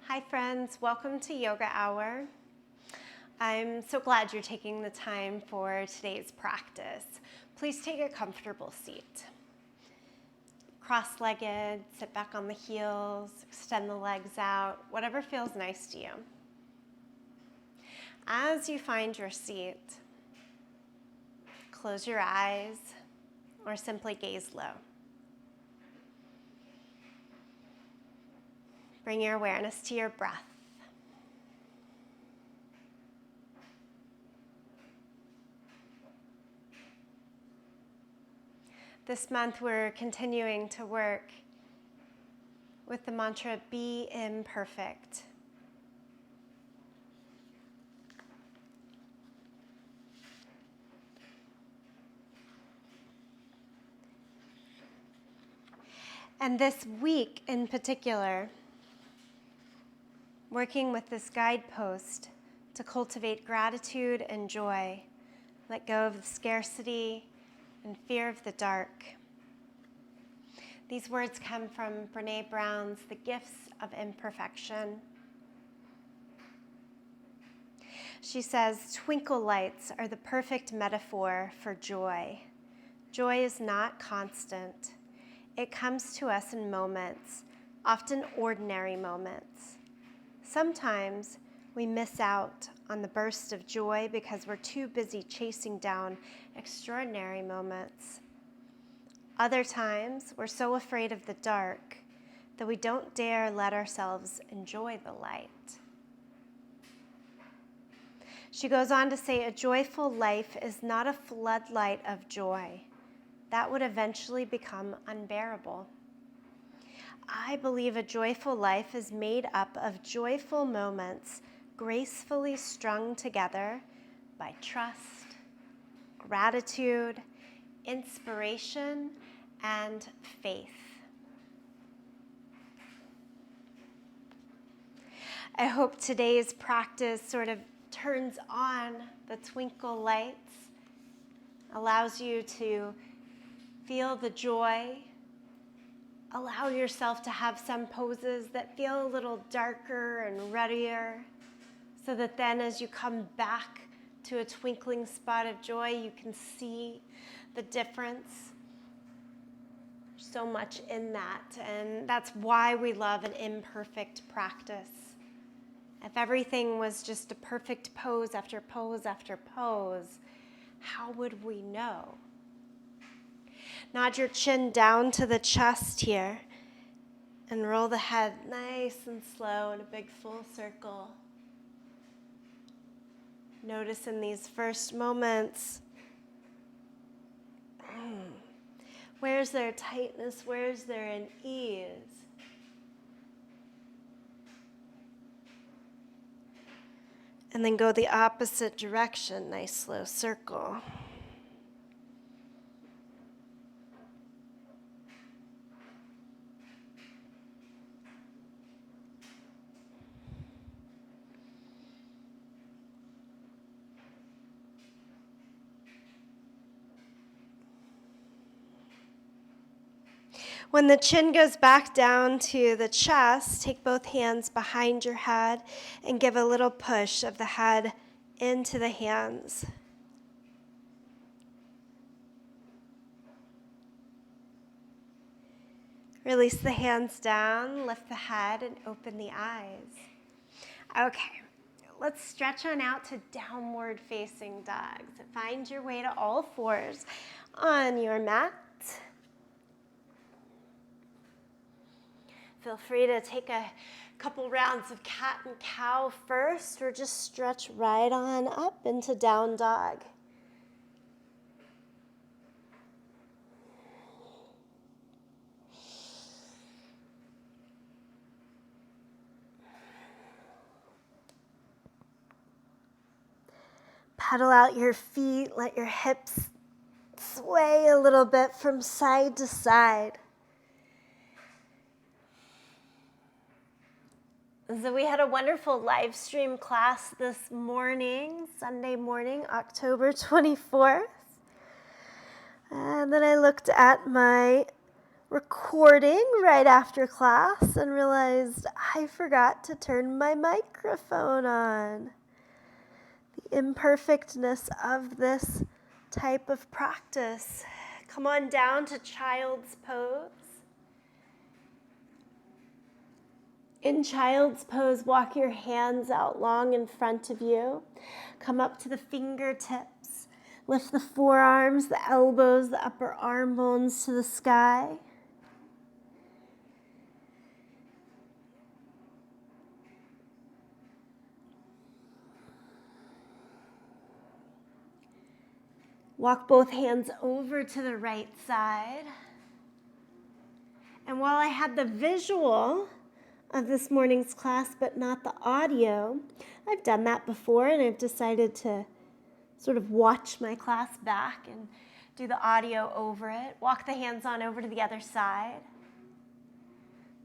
Hi friends, welcome to Yoga Hour. I'm so glad you're taking the time for today's practice. Please take a comfortable seat. Cross-legged, sit back on the heels, extend the legs out, whatever feels nice to you. As you find your seat, close your eyes or simply gaze low. Bring your awareness to your breath. This month we're continuing to work with the mantra, be imperfect. And this week in particular, working with this guidepost to cultivate gratitude and joy, let go of the scarcity and fear of the dark. These words come from Brené Brown's The Gifts of Imperfection. She says, twinkle lights are the perfect metaphor for joy. Joy is not constant. It comes to us in moments, often ordinary moments. Sometimes we miss out on the burst of joy because we're too busy chasing down extraordinary moments. Other times, we're so afraid of the dark that we don't dare let ourselves enjoy the light. She goes on to say, a joyful life is not a floodlight of joy. That would eventually become unbearable. I believe a joyful life is made up of joyful moments gracefully strung together by trust, gratitude, inspiration, and faith. I hope today's practice sort of turns on the twinkle lights, allows you to feel the joy. Allow yourself to have some poses that feel a little darker and ruddier, so that then as you come back to a twinkling spot of joy, you can see the difference. There's so much in that, and that's why we love an imperfect practice. If everything was just a perfect pose after pose after pose, how would we know? Nod your chin down to the chest here and roll the head nice and slow in a big full circle. Notice in these first moments, where's there tightness, where's there an ease? And then go the opposite direction, nice slow circle. When the chin goes back down to the chest, take both hands behind your head and give a little push of the head into the hands. Release the hands down, lift the head, and open the eyes. Okay, let's stretch on out to downward facing dog. So find your way to all fours on your mat. Feel free to take a couple rounds of cat and cow first, or just stretch right on up into down dog. Pedal out your feet, let your hips sway a little bit from side to side. So we had a wonderful live stream class this morning, Sunday morning, October 24th. And then I looked at my recording right after class and realized I forgot to turn my microphone on. The imperfectness of this type of practice. Come on down to child's pose. In child's pose, walk your hands out long in front of you. Come up to the fingertips. Lift the forearms, the elbows, the upper arm bones to the sky. Walk both hands over to the right side. And while I had the visual of this morning's class, but not the audio, I've done that before, and I've decided to sort of watch my class back and do the audio over it. Walk the hands on over to the other side.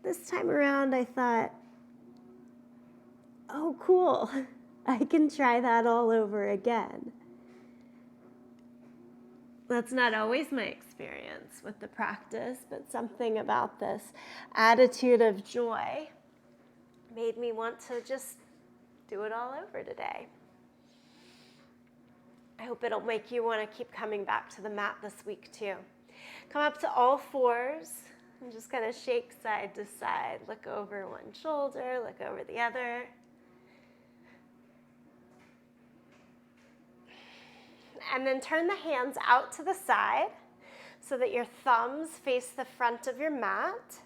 This time around, I thought, oh, cool. I can try that all over again. That's not always my experience with the practice, but something about this attitude of joy made me want to just do it all over today. I hope it'll make you want to keep coming back to the mat this week too. Come up to all fours and just kind of shake side to side. Look over one shoulder, look over the other. And then turn the hands out to the side so that your thumbs face the front of your mat.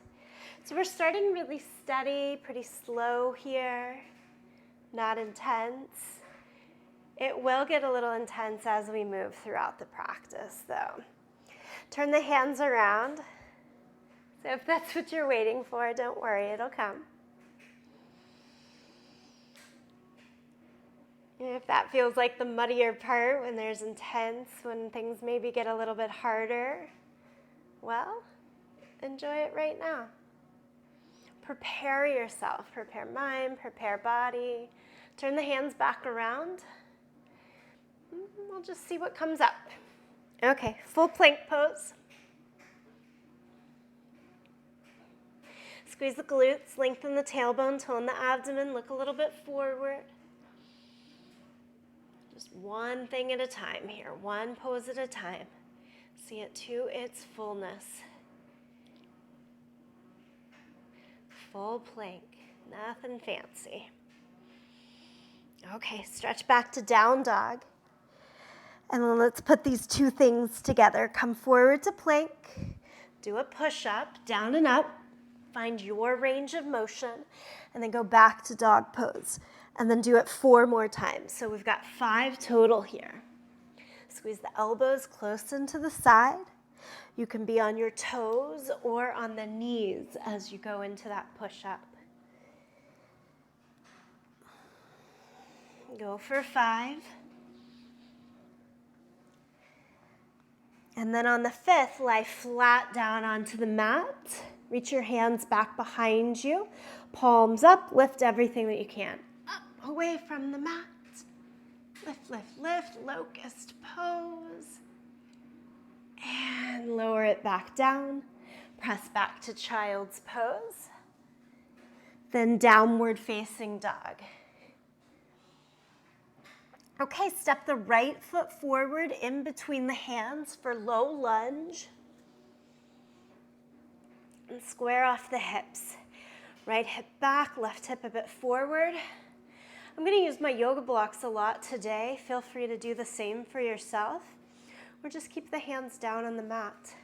So we're starting really steady, pretty slow here, not intense. It will get a little intense as we move throughout the practice, though. Turn the hands around. So if that's what you're waiting for, don't worry, it'll come. If that feels like the muddier part, when there's intense, when things maybe get a little bit harder, well, enjoy it right now. Prepare yourself, prepare mind, prepare body. Turn the hands back around. We'll just see what comes up. Okay, full plank pose. Squeeze the glutes, lengthen the tailbone, tone the abdomen, look a little bit forward. Just one thing at a time here, one pose at a time. See it to its fullness. Full plank, nothing fancy. Okay, stretch back to down dog. And then let's put these two things together. Come forward to plank, do a push-up, down and up. Find your range of motion, and then go back to dog pose. And then do it 4 more times. So we've got 5 total here. Squeeze the elbows close into the side. You can be on your toes or on the knees as you go into that push-up. Go for 5. And then on the 5th, lie flat down onto the mat. Reach your hands back behind you. Palms up, lift everything that you can. Up, away from the mat. Lift, lift, lift, locust pose. And lower it back down. Press back to child's pose. Then downward facing dog. Okay, step the right foot forward in between the hands for low lunge. And square off the hips. Right hip back, left hip a bit forward. I'm going to use my yoga blocks a lot today. Feel free to do the same for yourself. Or just keep the hands down on the mat.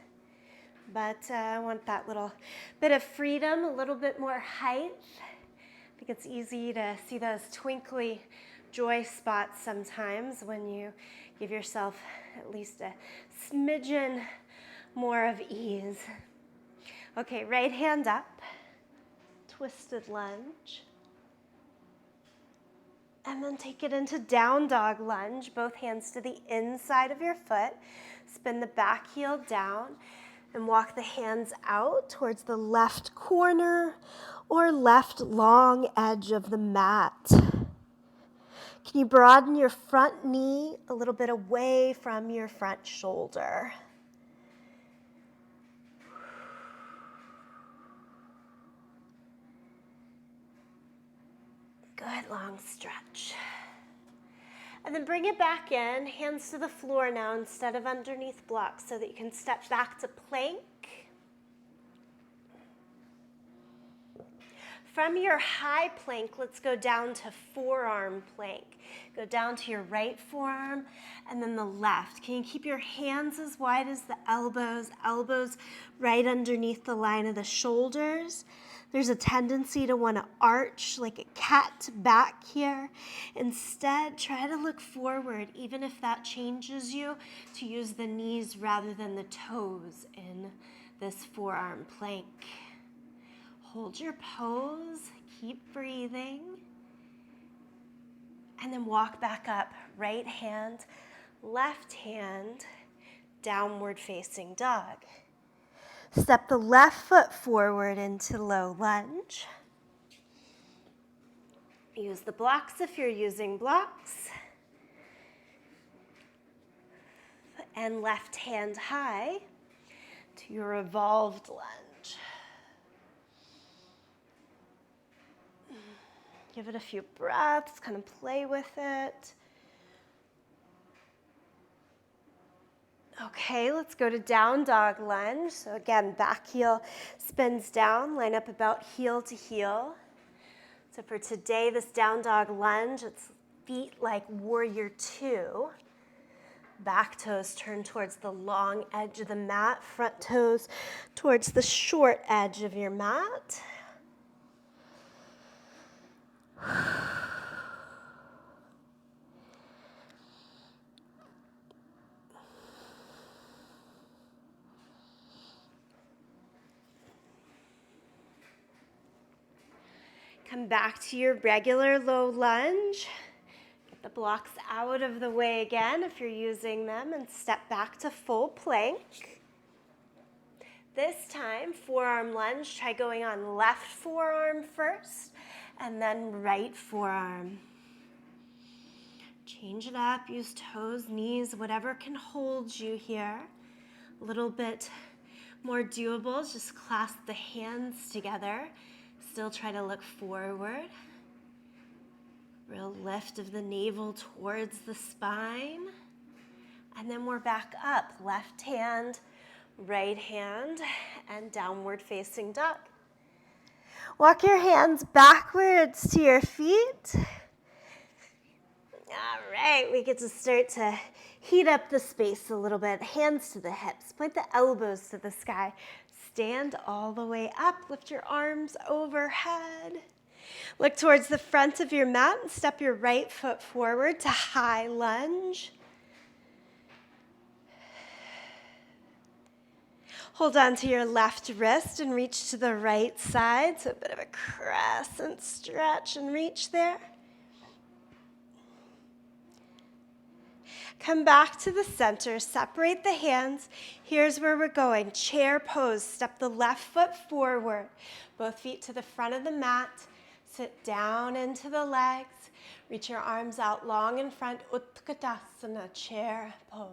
But I want that little bit of freedom, a little bit more height. I think it's easy to see those twinkly joy spots sometimes when you give yourself at least a smidgen more of ease. Okay, right hand up, twisted lunge. And then take it into down dog lunge, both hands to the inside of your foot. Spin the back heel down and walk the hands out towards the left corner or left long edge of the mat. Can you broaden your front knee a little bit away from your front shoulder? Good long stretch. And then bring it back in, hands to the floor now instead of underneath blocks so that you can step back to plank. From your high plank, let's go down to forearm plank. Go down to your right forearm and then the left. Can you keep your hands as wide as the elbows, elbows right underneath the line of the shoulders? There's a tendency to want to arch like a cat back here. Instead, try to look forward, even if that changes you, to use the knees rather than the toes in this forearm plank. Hold your pose, keep breathing, and then walk back up. Right hand, left hand, downward facing dog. Step the left foot forward into low lunge. Use the blocks if you're using blocks. And left hand high to your evolved lunge. Give it a few breaths, kind of play with it. Okay, let's go to down dog lunge. So again, back heel spins down, line up about heel to heel. So for today, this down dog lunge, it's feet like warrior two. Back toes turn towards the long edge of the mat, front toes towards the short edge of your mat. Come back to your regular low lunge. Get the blocks out of the way again if you're using them and step back to full plank. This time, forearm lunge, try going on left forearm first and then right forearm. Change it up, use toes, knees, whatever can hold you here. A little bit more doable, just clasp the hands together. Still try to look forward. Real lift of the navel towards the spine. And then we're back up. Left hand, right hand, and downward facing dog. Walk your hands backwards to your feet. All right, we get to start to heat up the space a little bit. Hands to the hips, point the elbows to the sky. Stand all the way up, lift your arms overhead. Look towards the front of your mat and step your right foot forward to high lunge. Hold on to your left wrist and reach to the right side. So a bit of a crescent stretch and reach there. Come back to the center, separate the hands. Here's where we're going. Chair pose, step the left foot forward. Both feet to the front of the mat. Sit down into the legs. Reach your arms out long in front. Utkatasana, chair pose.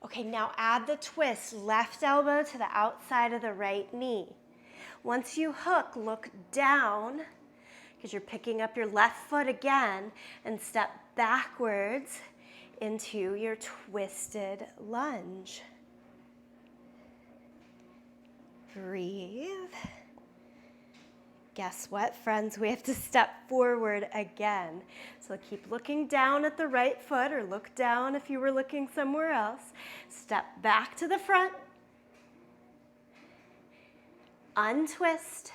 Okay, now add the twist. Left elbow to the outside of the right knee. Once you hook, look down because you're picking up your left foot again and step backwards into your twisted lunge. Breathe. Guess what, friends? We have to step forward again. So keep looking down at the right foot, or look down if you were looking somewhere else. Step back to the front. Untwist.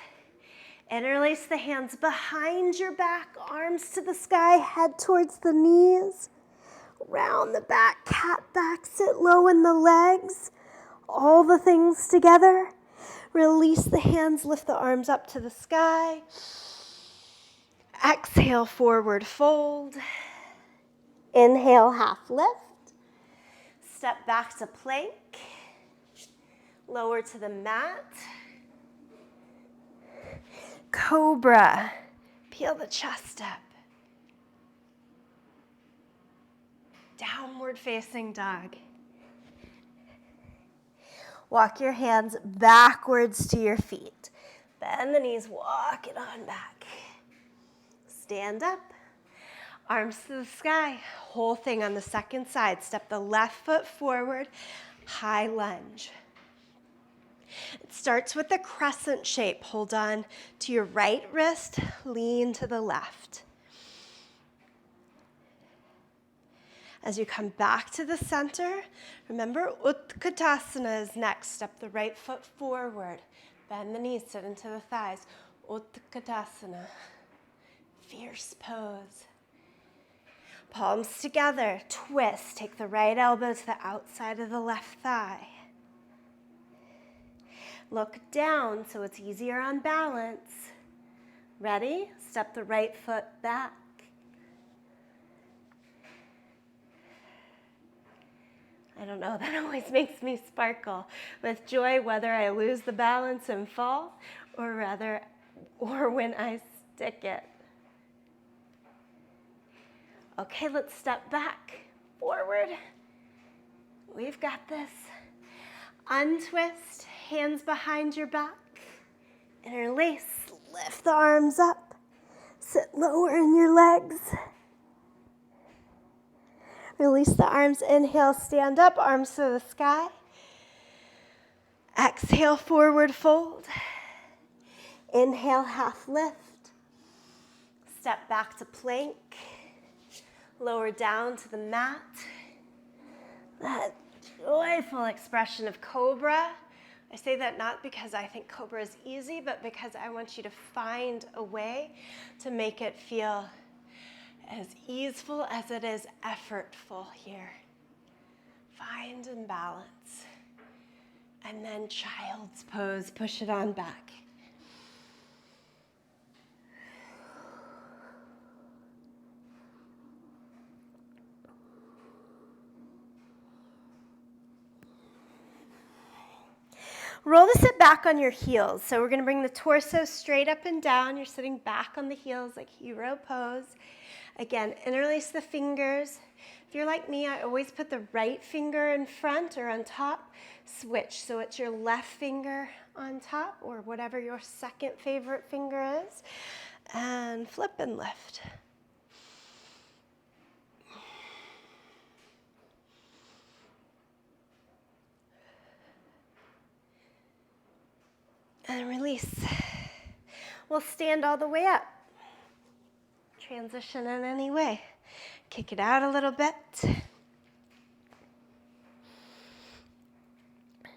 Interlace the hands behind your back, arms to the sky, head towards the knees. Round the back, cat back, sit low in the legs. All the things together. Release the hands, lift the arms up to the sky. Exhale, forward fold. Inhale, half lift. Step back to plank. Lower to the mat. Cobra. Peel the chest up. Downward facing dog. Walk your hands backwards to your feet. Bend the knees, walk it on back. stand up. Arms to the sky. Whole thing on the second side. Step the left foot forward. High lunge. It starts with a crescent shape. Hold on to your right wrist. Lean to the left. As you come back to the center, remember Utkatasana is next. Step the right foot forward. Bend the knees, sit into the thighs. Utkatasana. Fierce pose. Palms together, twist. Take the right elbow to the outside of the left thigh. Look down so it's easier on balance. Ready? Step the right foot back. I don't know, that always makes me sparkle with joy, whether I lose the balance and fall or when I stick it. Okay, let's step back, forward. We've got this. Untwist, hands behind your back. Interlace, lift the arms up. Sit lower in your legs. Release the arms, inhale, stand up, arms to the sky. Exhale, forward fold. Inhale, half lift. Step back to plank. Lower down to the mat. That joyful expression of cobra. I say that not because I think cobra is easy, but because I want you to find a way to make it feel as easeful as it is effortful here. Find and balance. And then child's pose, push it on back. Roll to sit back on your heels. So we're going to bring the torso straight up and down. You're sitting back on the heels like hero pose. Again, interlace the fingers. If you're like me, I always put the right finger in front or on top. Switch, so it's your left finger on top or whatever your second favorite finger is. And flip and lift. And release. We'll stand all the way up. Transition in any way. Kick it out a little bit.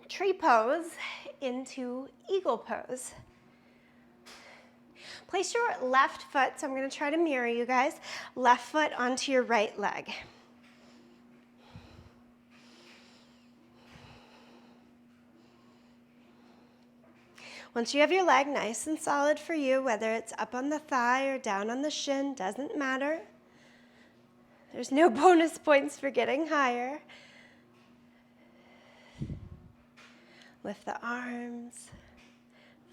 Tree pose into eagle pose. Place your left foot, so I'm going to try to mirror you guys, left foot onto your right leg. Once you have your leg nice and solid for you, whether it's up on the thigh or down on the shin, doesn't matter. There's no bonus points for getting higher. Lift the arms.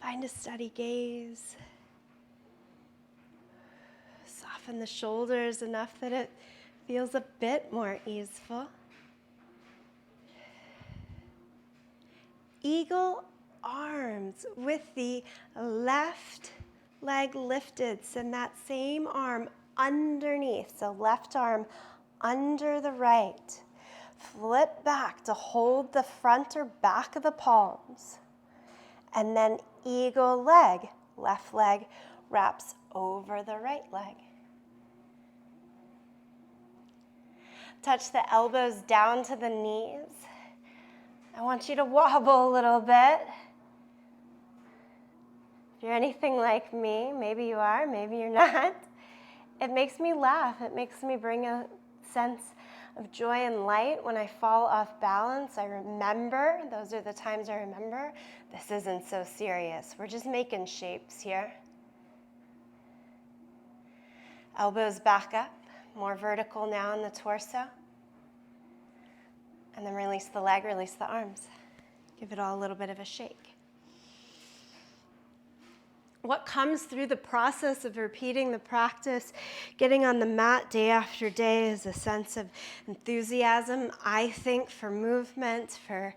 Find a steady gaze. Soften the shoulders enough that it feels a bit more easeful. Eagle arms with the left leg lifted. Send that same arm underneath. So left arm under the right. Flip back to hold the front or back of the palms. And then eagle leg. Left leg wraps over the right leg. Touch the elbows down to the knees. I want you to wobble a little bit. If you're anything like me, maybe you are, maybe you're not, it makes me laugh. It makes me bring a sense of joy and light. When I fall off balance, I remember, those are the times I remember, this isn't so serious. We're just making shapes here. Elbows back up, more vertical now in the torso. And then release the leg, release the arms. Give it all a little bit of a shake. What comes through the process of repeating the practice, getting on the mat day after day, is a sense of enthusiasm, I think, for movement, for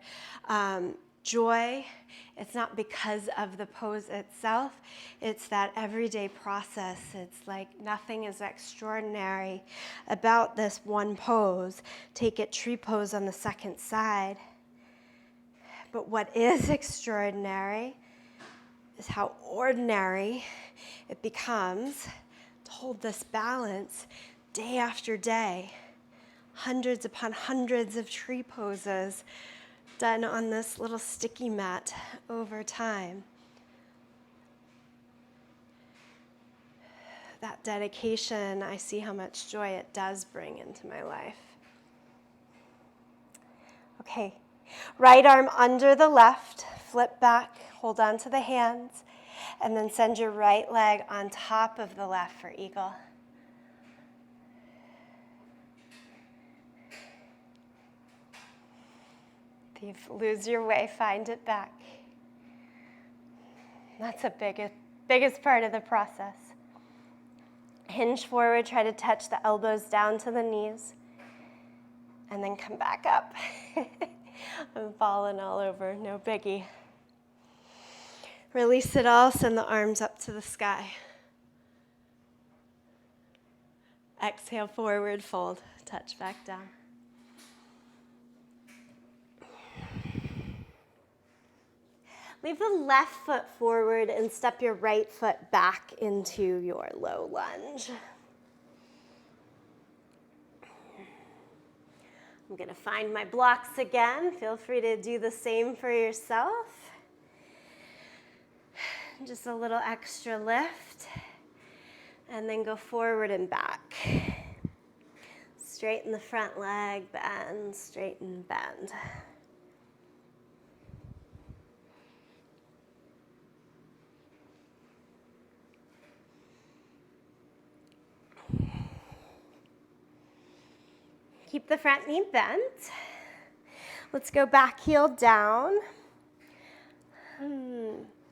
joy. It's not because of the pose itself. It's that everyday process. It's like nothing is extraordinary about this one pose. Take it tree pose on the second side. But what is extraordinary is how ordinary it becomes to hold this balance day after day. Hundreds upon hundreds of tree poses done on this little sticky mat over time. That dedication, I see how much joy it does bring into my life. Okay, right arm under the left, flip back, hold on to the hands, and then send your right leg on top of the left for eagle. If you lose your way, find it back. That's the biggest part of the process. Hinge forward, try to touch the elbows down to the knees, and then come back up. I'm falling all over, no biggie. Release it all, send the arms up to the sky. Exhale, forward fold, touch back down. Leave the left foot forward and step your right foot back into your low lunge. I'm going to find my blocks again. Feel free to do the same for yourself. Just a little extra lift. And then go forward and back. Straighten the front leg, bend, straighten, bend. Keep the front knee bent. Let's go back heel down.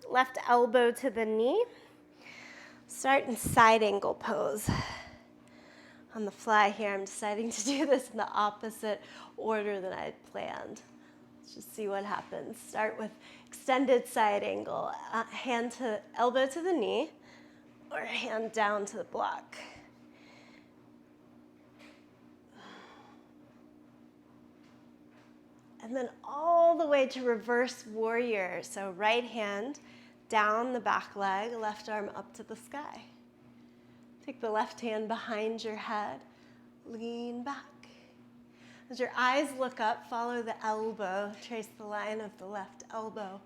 Left elbow to the knee. Start in side angle pose. On the fly here, I'm deciding to do this in the opposite order than I had planned. Let's just see what happens. Start with extended side angle. Elbow to the knee, or hand down to the block. And then all the way to reverse warrior. So right hand down the back leg, left arm up to the sky. Take the left hand behind your head, lean back. As your eyes look up, follow the elbow, trace the line of the left elbow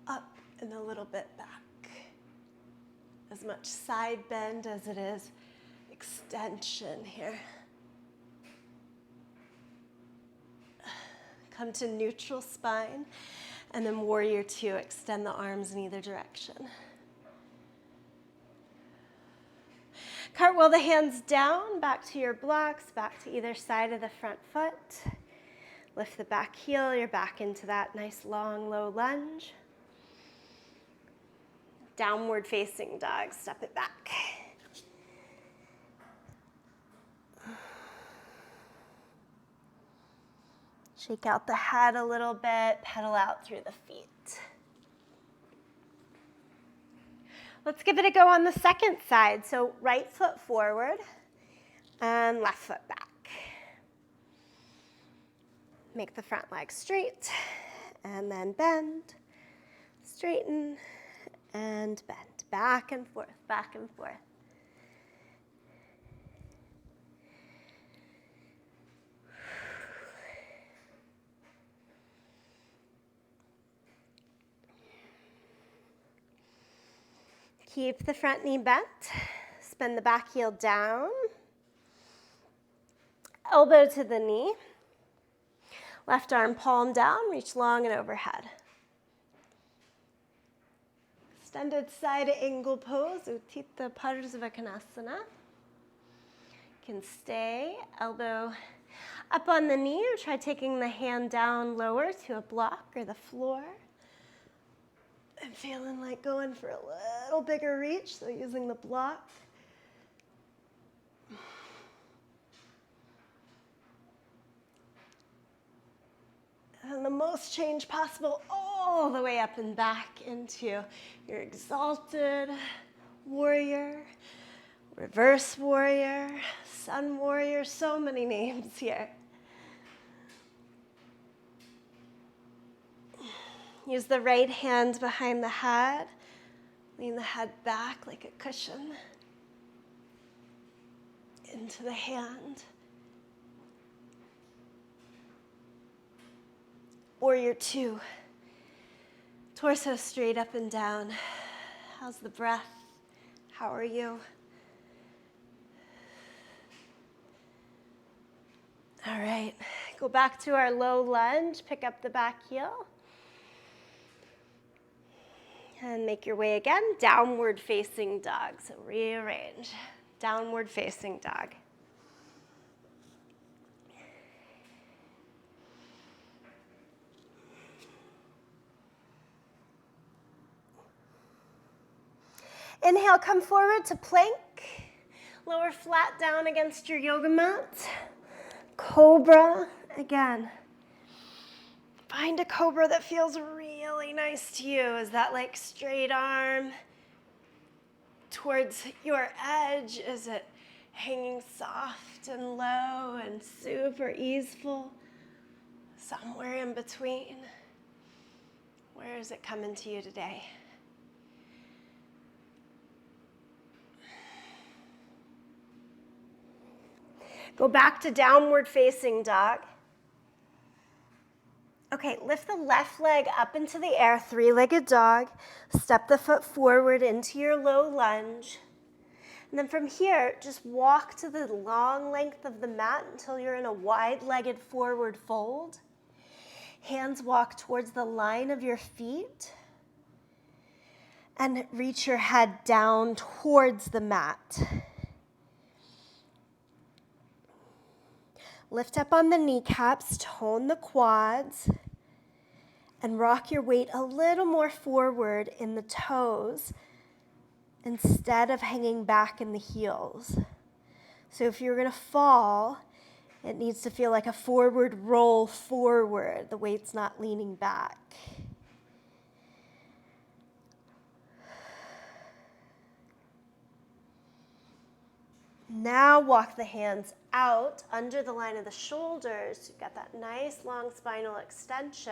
up and a little bit back. As much side bend as it is extension here. Come to neutral spine, and then warrior two, extend the arms in either direction. Cartwheel the hands down, back to your blocks, back to either side of the front foot. Lift the back heel, you're back into that nice long low lunge. Downward facing dog, step it back. Shake out the head a little bit, pedal out through the feet. Let's give it a go on the second side. So right foot forward and left foot back. Make the front leg straight and then bend, straighten and bend. Back and forth, back and forth. Keep the front knee bent, spin the back heel down, elbow to the knee, left arm palm down, reach long and overhead. Extended side angle pose, Utthita Parsvakonasana. You can stay, elbow up on the knee, or try taking the hand down lower to a block or the floor. I'm feeling like going for a little bigger reach, so using the block. And the most change possible all the way up and back into your exalted warrior, reverse warrior, sun warrior, so many names here. Use the right hand behind the head. Lean the head back like a cushion into the hand. Warrior 2. Torso straight up and down. How's the breath? How are you? All right, go back to our low lunge. Pick up the back heel. And make your way again, downward facing dog. So rearrange, downward facing dog. Inhale, come forward to plank. Lower flat down against your yoga mat. Cobra again. Find a cobra that feels really nice to you. Is that like straight arm towards your edge? Is it hanging soft and low and super easeful? Somewhere in between. Where is it coming to you today? Go back to downward facing dog. Okay, lift the left leg up into the air, three-legged dog. Step the foot forward into your low lunge. And then from here, just walk to the long length of the mat until you're in a wide-legged forward fold. Hands walk towards the line of your feet. And reach your head down towards the mat. Lift up on the kneecaps, tone the quads, and rock your weight a little more forward in the toes instead of hanging back in the heels. So if you're going to fall, it needs to feel like a forward roll forward. The weight's not leaning back. Now walk the hands out under the line of the shoulders. You've got that nice long spinal extension.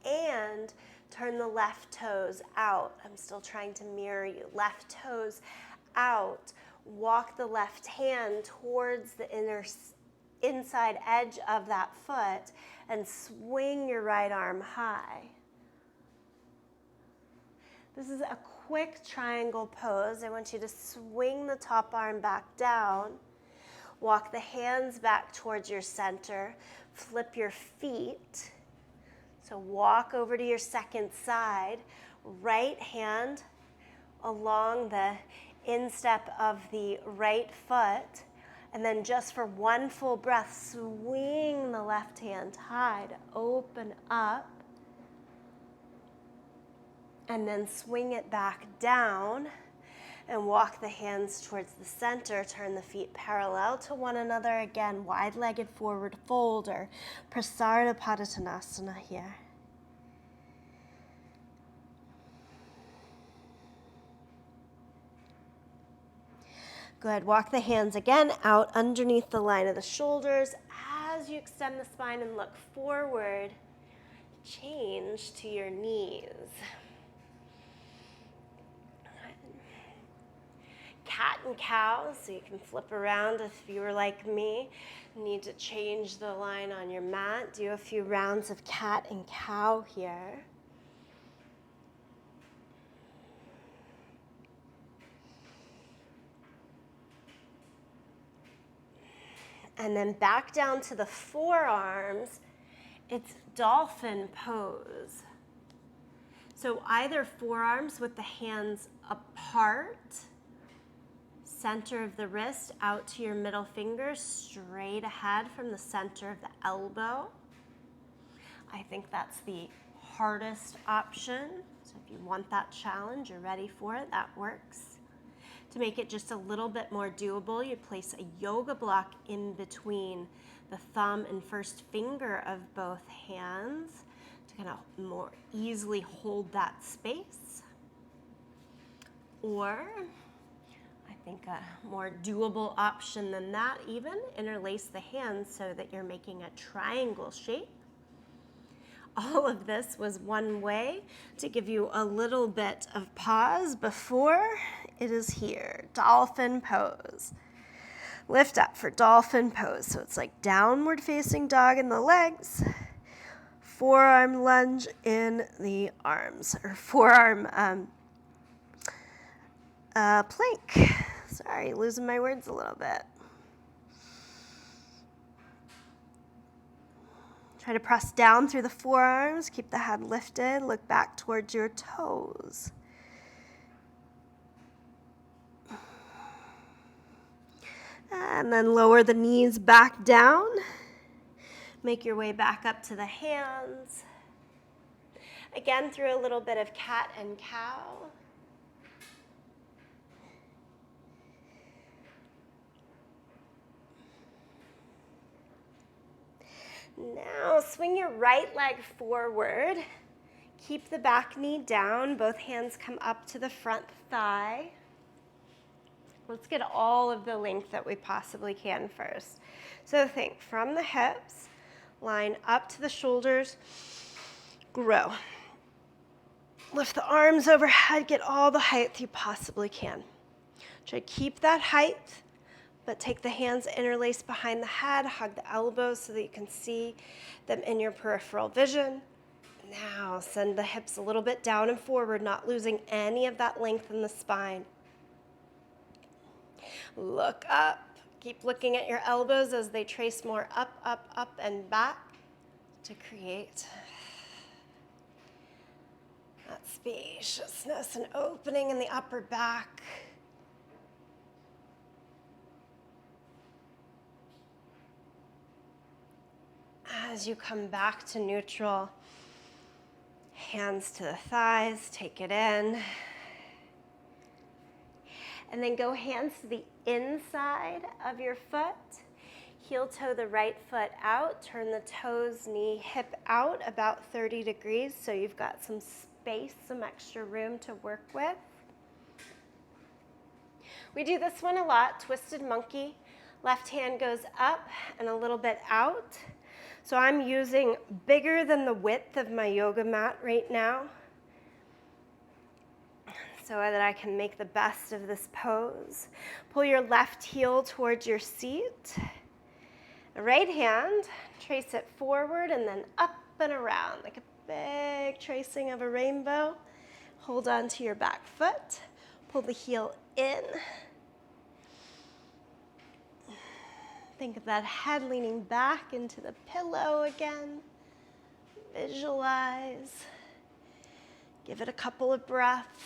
And turn the left toes out. I'm still trying to mirror you. Left toes out. Walk the left hand towards the inside edge of that foot and swing your right arm high. This is a quick triangle pose. I want you to swing the top arm back down. Walk the hands back towards your center. Flip your feet. So walk over to your second side. Right hand along the instep of the right foot. And then just for one full breath, swing the left hand high to open up. And then swing it back down and walk the hands towards the center. Turn the feet parallel to one another. Again, wide-legged forward fold or Prasarita Padottanasana here. Good. Walk the hands again out underneath the line of the shoulders. As you extend the spine and look forward, change to your knees. Cat and cow, so you can flip around if you were like me. You need to change the line on your mat. Do a few rounds of cat and cow here. And then back down to the forearms. It's dolphin pose. So either forearms with the hands apart, center of the wrist out to your middle finger, straight ahead from the center of the elbow. I think that's the hardest option. So if you want that challenge, you're ready for it, that works. To make it just a little bit more doable, you place a yoga block in between the thumb and first finger of both hands to kind of more easily hold that space. Or, I think a more doable option than that even, interlace the hands so that you're making a triangle shape. All of this was one way to give you a little bit of pause before it is here. Dolphin pose. Lift up for dolphin pose. So it's like downward facing dog in the legs, forearm lunge in the arms, or forearm plank. Sorry, losing my words a little bit. Try to press down through the forearms, keep the head lifted, look back towards your toes. And then lower the knees back down. Make your way back up to the hands. Again, through a little bit of cat and cow. Now swing your right leg forward. Keep the back knee down. Both hands come up to the front thigh. Let's get all of the length that we possibly can first. So think from the hips, line up to the shoulders, grow. Lift the arms overhead, get all the height you possibly can. Try to keep that height, but take the hands interlaced behind the head, hug the elbows so that you can see them in your peripheral vision. Now send the hips a little bit down and forward, not losing any of that length in the spine. Look up. Keep looking at your elbows as they trace more up, up, up, and back to create that spaciousness and opening in the upper back. As you come back to neutral, hands to the thighs, take it in. And then go hands to the inside of your foot. Heel toe the right foot out. Turn the toes, knee, hip out about 30 degrees so you've got some space, some extra room to work with. We do this one a lot, twisted monkey. Left hand goes up and a little bit out. So I'm using bigger than the width of my yoga mat right now so that I can make the best of this pose. Pull your left heel towards your seat. The right hand, trace it forward and then up and around like a big tracing of a rainbow. Hold on to your back foot. Pull the heel in. Think of that head leaning back into the pillow again. Visualize. Give it a couple of breaths.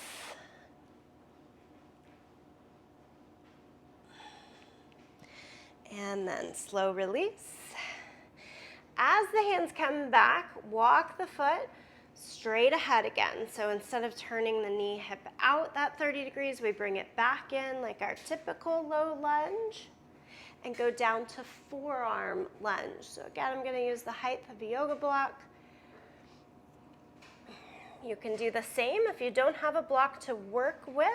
And then slow release. As the hands come back, walk the foot straight ahead again. So instead of turning the knee hip out that 30 degrees, we bring it back in like our typical low lunge and go down to forearm lunge. So again, I'm going to use the height of a yoga block. You can do the same if you don't have a block to work with.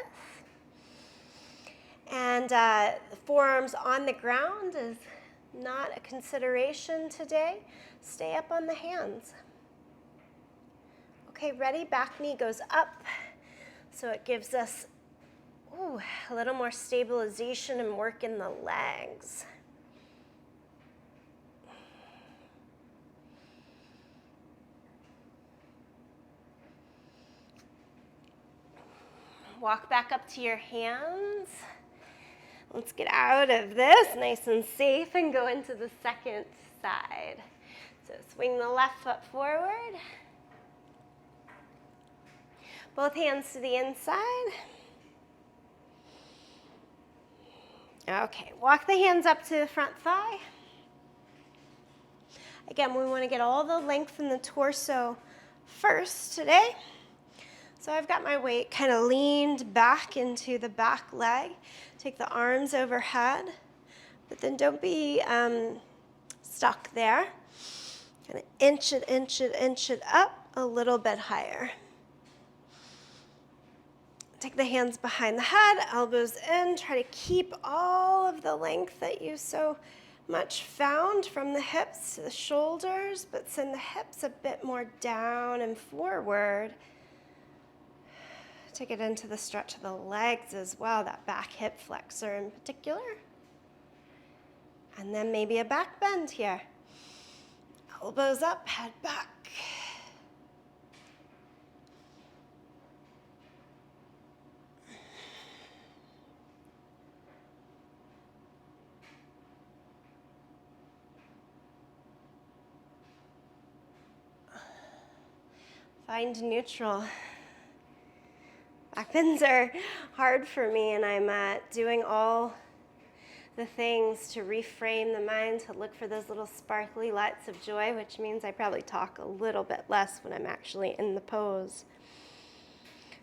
And the forearms on the ground is not a consideration today. Stay up on the hands. Okay, ready? Back knee goes up. So it gives us a little more stabilization and work in the legs. Walk back up to your hands. Let's get out of this nice and safe and go into the second side. So swing the left foot forward. Both hands to the inside. Okay, walk the hands up to the front thigh. Again, we want to get all the length in the torso first today. So I've got my weight kind of leaned back into the back leg. Take the arms overhead, but then don't be stuck there. Kind of inch it up a little bit higher. Take the hands behind the head, elbows in. Try to keep all of the length that you so much found from the hips to the shoulders, but send the hips a bit more down and forward. Take it into the stretch of the legs as well, that back hip flexor in particular. And then maybe a back bend here. Elbows up, head back. Find neutral. Back bends are hard for me, and I'm doing all the things to reframe the mind, to look for those little sparkly lights of joy, which means I probably talk a little bit less when I'm actually in the pose.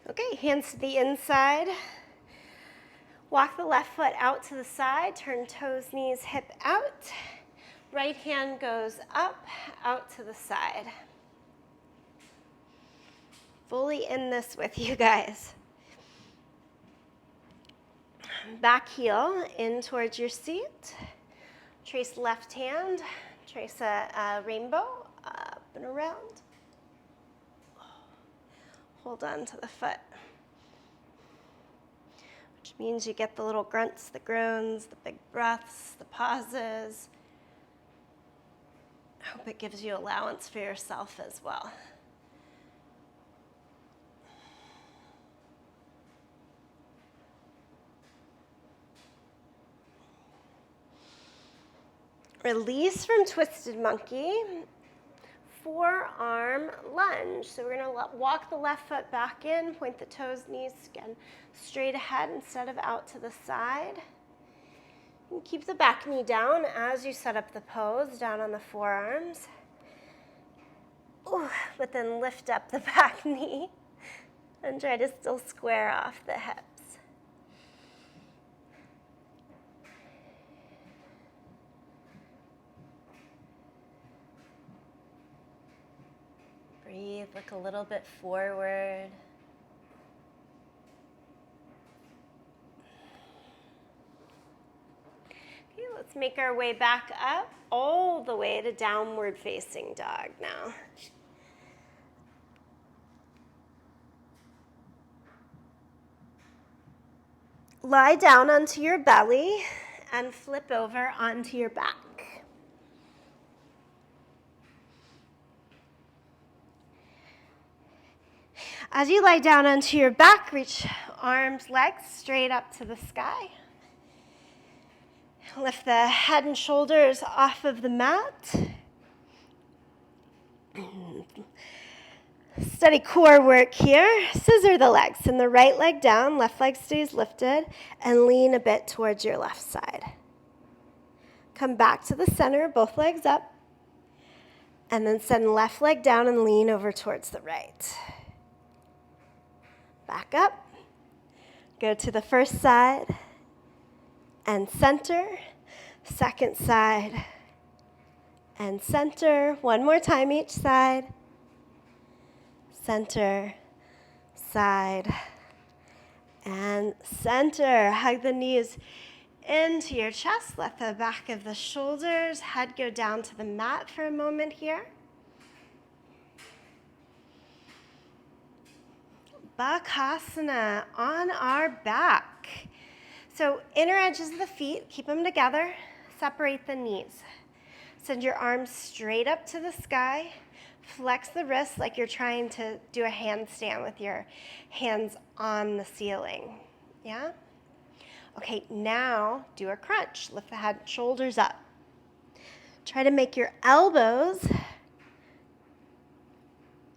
Okay, hands to the inside. Walk the left foot out to the side, turn toes, knees, hip out. Right hand goes up, out to the side. Fully in this with you guys. Back heel in towards your seat. Trace left hand, trace a rainbow up and around. Hold on to the foot, which means you get the little grunts, the groans, the big breaths, the pauses. I hope it gives you allowance for yourself as well. Release from twisted monkey, forearm lunge. So we're going to walk the left foot back in, point the toes, knees, again, straight ahead instead of out to the side. And keep the back knee down as you set up the pose, down on the forearms. Ooh, but then lift up the back knee and try to still square off the hips. Breathe, look a little bit forward. Okay, let's make our way back up all the way to downward facing dog now. Lie down onto your belly and flip over onto your back. As you lie down onto your back, reach arms, legs straight up to the sky. Lift the head and shoulders off of the mat. Steady core work here. Scissor the legs. Send the right leg down, left leg stays lifted, and lean a bit towards your left side. Come back to the center, both legs up, and then send left leg down and lean over towards the right. Back up, go to the first side and center, second side and center. One more time each side, center, side, and center. Hug the knees into your chest, let the back of the shoulders, head go down to the mat for a moment here. Bakasana on our back. So inner edges of the feet, keep them together, separate the knees. Send your arms straight up to the sky, flex the wrists like you're trying to do a handstand with your hands on the ceiling, yeah? Okay, now do a crunch, lift the head, shoulders up. Try to make your elbows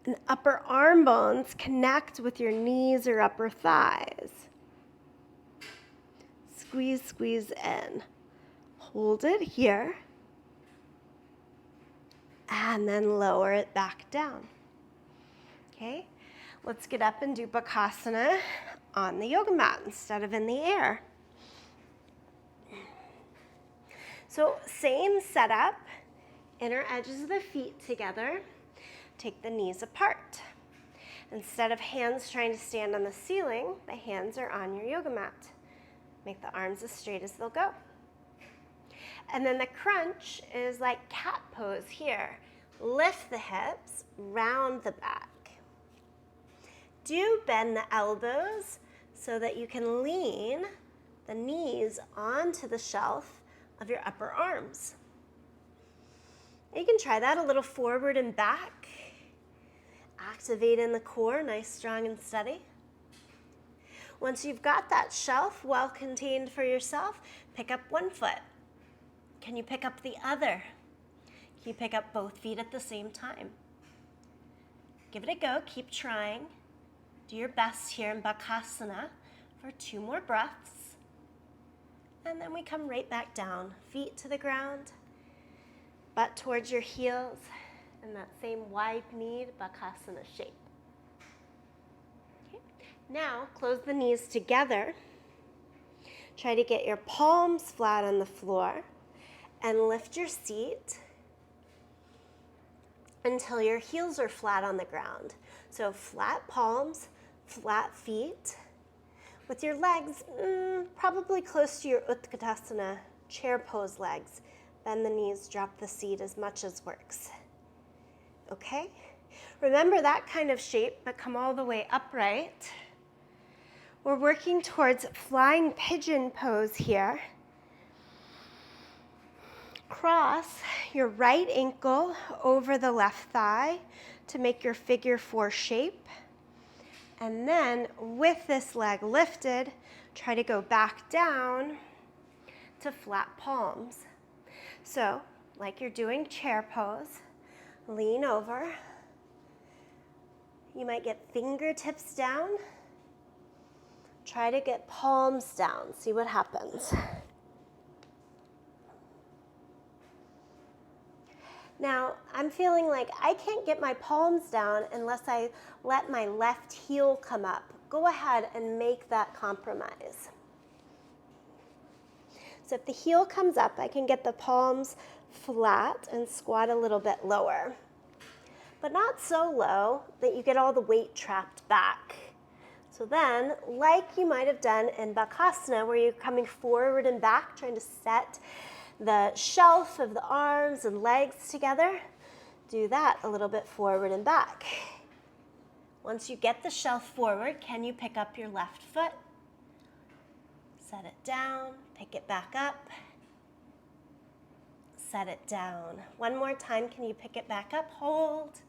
and upper arm bones connect with your knees or upper thighs. Squeeze, squeeze in. Hold it here. And then lower it back down. Okay? Let's get up and do Bakasana on the yoga mat instead of in the air. So same setup, inner edges of the feet together, take the knees apart. Instead of hands trying to stand on the ceiling, the hands are on your yoga mat. Make the arms as straight as they'll go. And then the crunch is like cat pose here. Lift the hips, round the back. Do bend the elbows so that you can lean the knees onto the shelf of your upper arms. You can try that a little forward and back. Activate in the core, nice, strong, and steady. Once you've got that shelf well contained for yourself, pick up one foot. Can you pick up the other? Can you pick up both feet at the same time? Give it a go, keep trying. Do your best here in Bakasana for 2 more breaths. And then we come right back down, feet to the ground, butt towards your heels, in that same wide-kneed Bakasana shape. Okay. Now, close the knees together. Try to get your palms flat on the floor and lift your seat until your heels are flat on the ground. So flat palms, flat feet, with your legs probably close to your Utkatasana, chair pose legs. Bend the knees, drop the seat as much as works. Okay? Remember that kind of shape, but come all the way upright. We're working towards flying pigeon pose here. Cross your right ankle over the left thigh to make your figure 4 shape. And then with this leg lifted, try to go back down to flat palms. So, like you're doing chair pose, lean over. You might get fingertips down. Try to get palms down. See what happens. Now, I'm feeling like I can't get my palms down unless I let my left heel come up. Go ahead and make that compromise. So if the heel comes up, I can get the palms flat and squat a little bit lower, but not so low that you get all the weight trapped back. So then, like you might have done in Bakasana, where you're coming forward and back, trying to set the shelf of the arms and legs together, do that a little bit forward and back. Once you get the shelf forward, can you pick up your left foot? Set it down, pick it back up, set it down. One more time, can you pick it back up? Hold,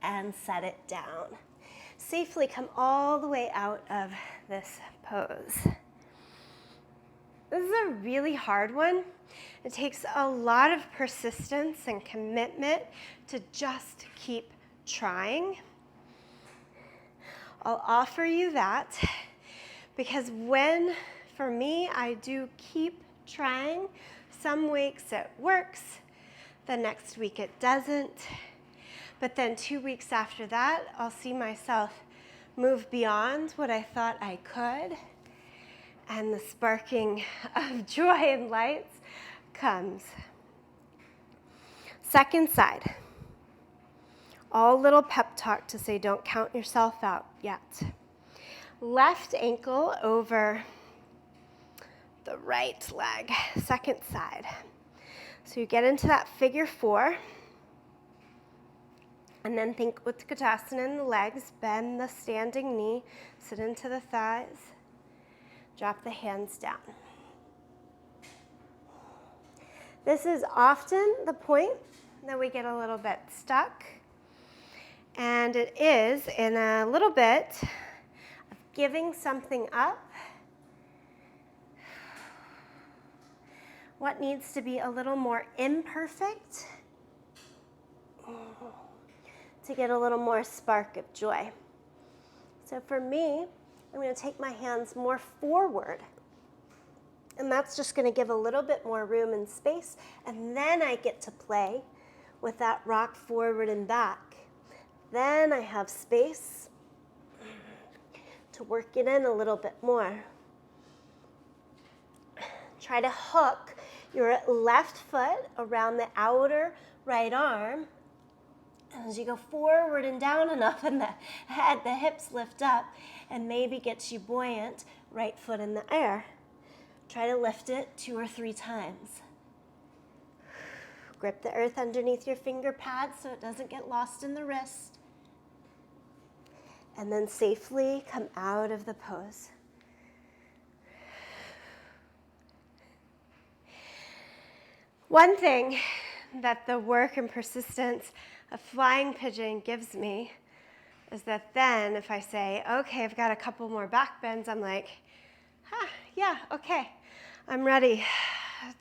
and set it down. Safely come all the way out of this pose. This is a really hard one. It takes a lot of persistence and commitment to just keep trying. I'll offer you that because for me, I do keep trying. Some weeks it works, the next week it doesn't. But then 2 weeks after that, I'll see myself move beyond what I thought I could. And the sparking of joy and lights comes. Second side. All little pep talk to say don't count yourself out yet. Left ankle over the right leg, second side. So you get into that figure 4. And then think Utkatasana in the legs, bend the standing knee, sit into the thighs, drop the hands down. This is often the point that we get a little bit stuck. And it is in a little bit of giving something up. What needs to be a little more imperfect to get a little more spark of joy. So for me, I'm going to take my hands more forward. And that's just going to give a little bit more room and space. And then I get to play with that rock forward and back. then I have space to work it in a little bit more. Try to hook your left foot around the outer right arm. And as you go forward and down enough in the head, the hips lift up and maybe gets you buoyant, right foot in the air. Try to lift it 2 or 3 times. Grip the earth underneath your finger pads so it doesn't get lost in the wrist. And then safely come out of the pose. One thing that the work and persistence of flying pigeon gives me is that then if I say, okay, I've got a couple more back bends, I'm like, yeah, okay, I'm ready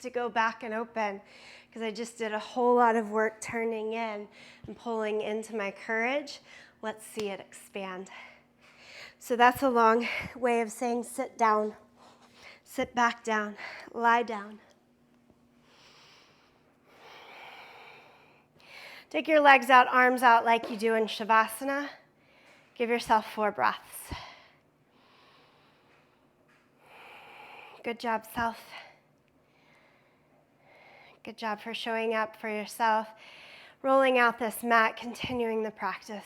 to go back and open because I just did a whole lot of work turning in and pulling into my courage. Let's see it expand. So that's a long way of saying sit down, sit back down, lie down. Take your legs out, arms out like you do in Shavasana. Give yourself 4 breaths. Good job, self. Good job for showing up for yourself, rolling out this mat, continuing the practice.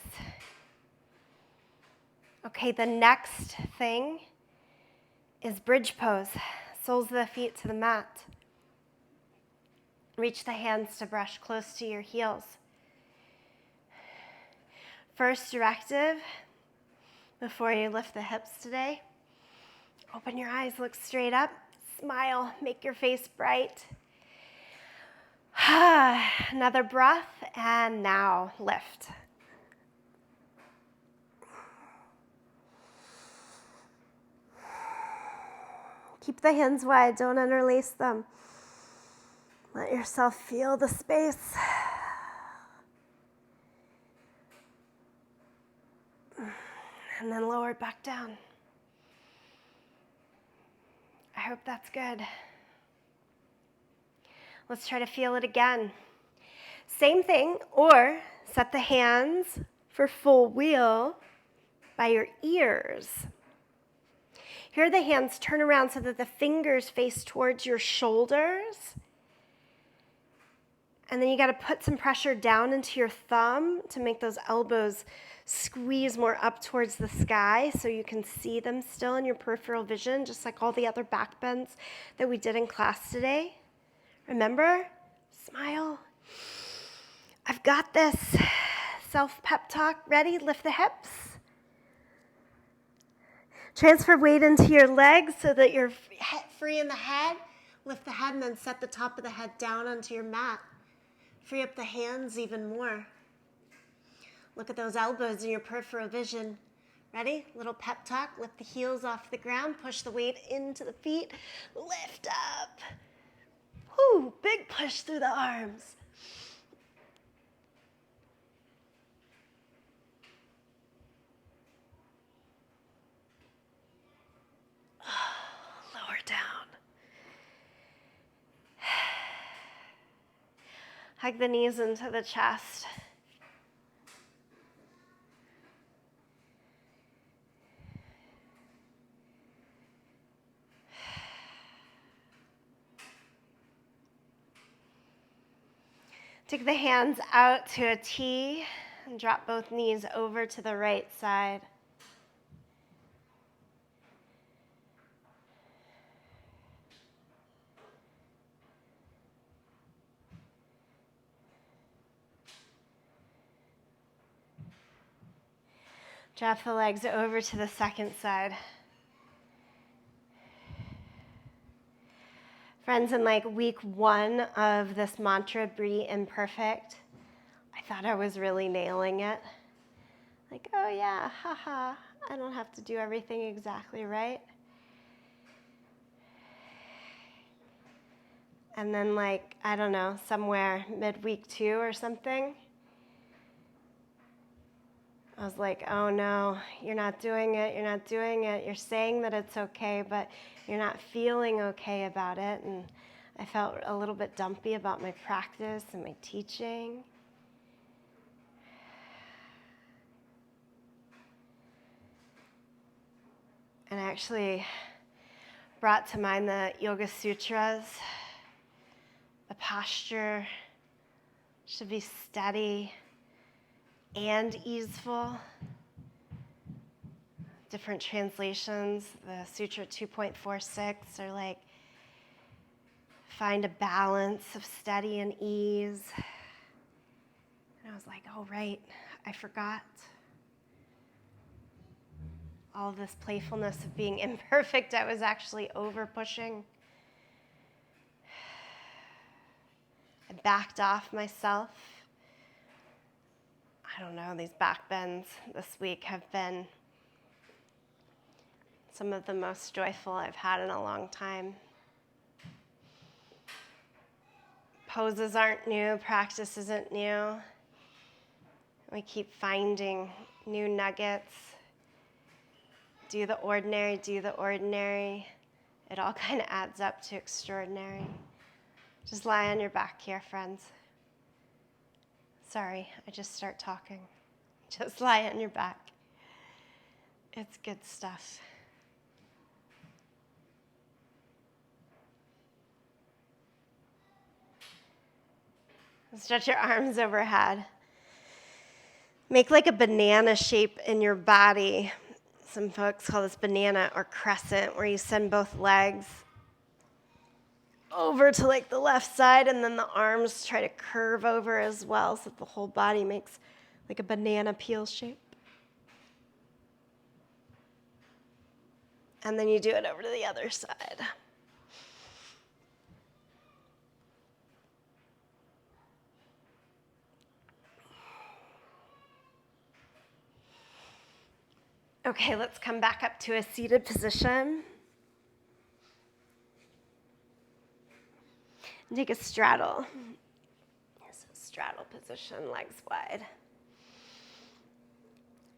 Okay, the next thing is bridge pose. Soles of the feet to the mat. Reach the hands to brush close to your heels. First directive, before you lift the hips today, open your eyes, look straight up, smile, make your face bright. Another breath, and now lift. Keep the hands wide, don't interlace them. Let yourself feel the space. And then lower it back down. I hope that's good. Let's try to feel it again. Same thing, or set the hands for full wheel by your ears. Here the hands turn around so that the fingers face towards your shoulders. And then you got to put some pressure down into your thumb to make those elbows squeeze more up towards the sky so you can see them still in your peripheral vision, just like all the other back bends that we did in class today. Remember? Smile. I've got this. Self-pep talk. Ready? Lift the hips. Transfer weight into your legs so that you're free in the head. Lift the head and then set the top of the head down onto your mat. Free up the hands even more. Look at those elbows in your peripheral vision. Ready? Little pep talk. Lift the heels off the ground. Push the weight into the feet. Lift up. Whoo, big push through the arms. Lower down. Hug the knees into the chest. Take the hands out to a T and drop both knees over to the right side. Drop the legs over to the second side. Friends, in like week 1 of this mantra, Be Imperfect, I thought I was really nailing it. Like, oh yeah, haha, I don't have to do everything exactly right. And then like, I don't know, somewhere midweek 2 or something, I was like, oh no, you're not doing it, You're saying that it's okay, but you're not feeling okay about it. And I felt a little bit dumpy about my practice and my teaching. And I actually brought to mind the Yoga Sutras. The posture should be steady and easeful. Different translations, the Sutra 2.46 are like, find a balance of steady and ease. And I was like, oh, right, I forgot. All of this playfulness of being imperfect, I was actually over pushing. I backed off myself. I don't know, these back bends this week have been some of the most joyful I've had in a long time. Poses aren't new, practice isn't new. We keep finding new nuggets. Do the ordinary, do the ordinary. It all kind of adds up to extraordinary. Just lie on your back here, friends. Sorry, I just start talking. Just lie on your back. It's good stuff. Stretch your arms overhead. Make like a banana shape in your body. Some folks call this banana or crescent, where you send both legs over to like the left side, and then the arms try to curve over as well, so that the whole body makes like a banana peel shape. And then you do it over to the other side. Okay, let's come back up to a seated position. And take a straddle. Here's a straddle position, legs wide.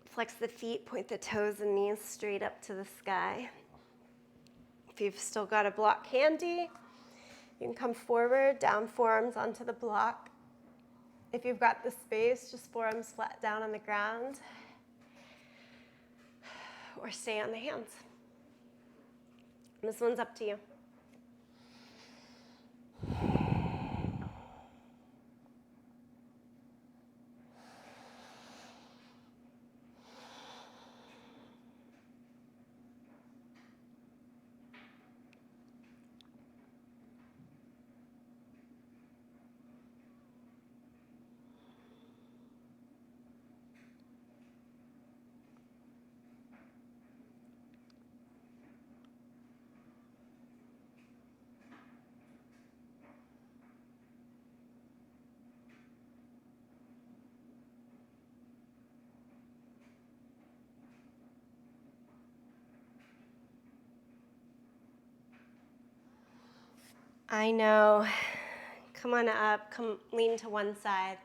Flex the feet, point the toes and knees straight up to the sky. If you've still got a block handy, you can come forward, down forearms onto the block. If you've got the space, just forearms flat down on the ground. Or stay on the hands. This one's up to you. I know. Come on up, come lean to one side.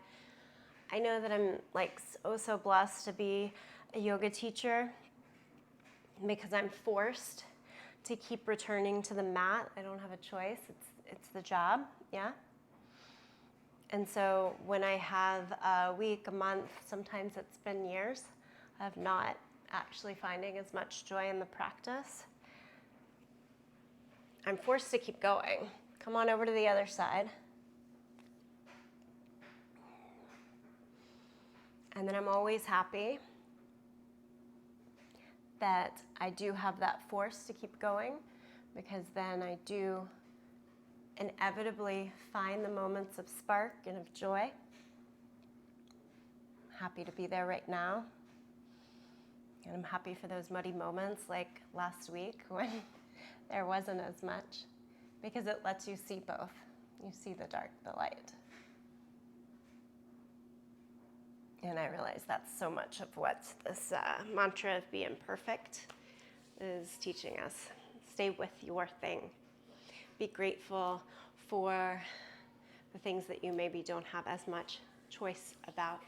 I know that I'm like so blessed to be a yoga teacher because I'm forced to keep returning to the mat. I don't have a choice. It's the job, yeah? And so when I have a week, a month, sometimes it's been years of not actually finding as much joy in the practice, I'm forced to keep going. Come on over to the other side. And then I'm always happy that I do have that force to keep going, because then I do inevitably find the moments of spark and of joy. I'm happy to be there right now. And I'm happy for those muddy moments like last week when there wasn't as much, because it lets you see both. You see the dark, the light. And I realize that's so much of what this mantra of being perfect is teaching us. Stay with your thing. Be grateful for the things that you maybe don't have as much choice about,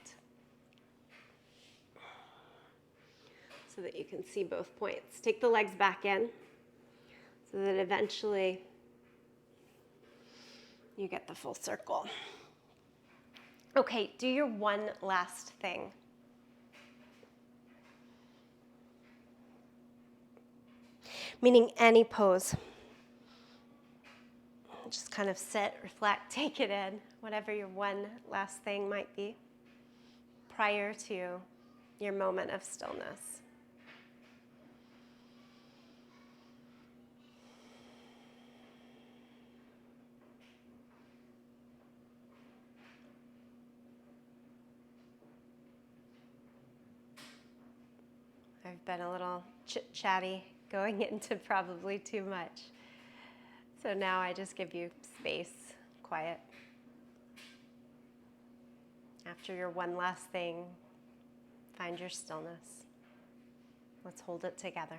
so that you can see both points. Take the legs back in so that eventually you get the full circle. Okay, do your one last thing. meaning any pose. Just kind of sit, reflect, take it in, whatever your one last thing might be prior to your moment of stillness. I've been a little chit-chatty going into probably too much. So now I just give you space, quiet. After your one last thing, find your stillness. Let's hold it together.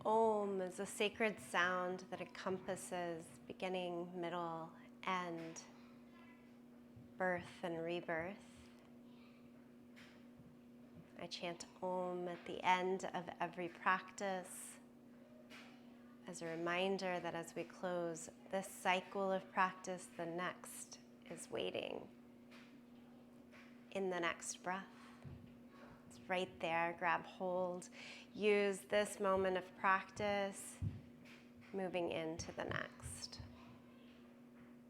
Om is a sacred sound that encompasses beginning, middle, end, birth and rebirth. I chant Om at the end of every practice as a reminder that as we close this cycle of practice, the next is waiting in the next breath. It's right there. Grab hold. Use this moment of practice moving into the next.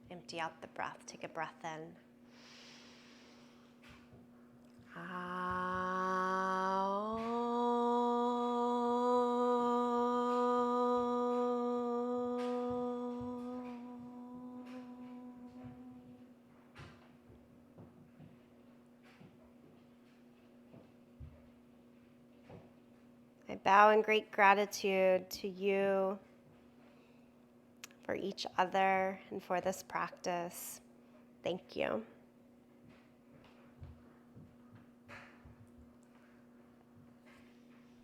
Empty out the breath. Take a breath in. I bow in great gratitude to you, for each other, and for this practice. Thank you.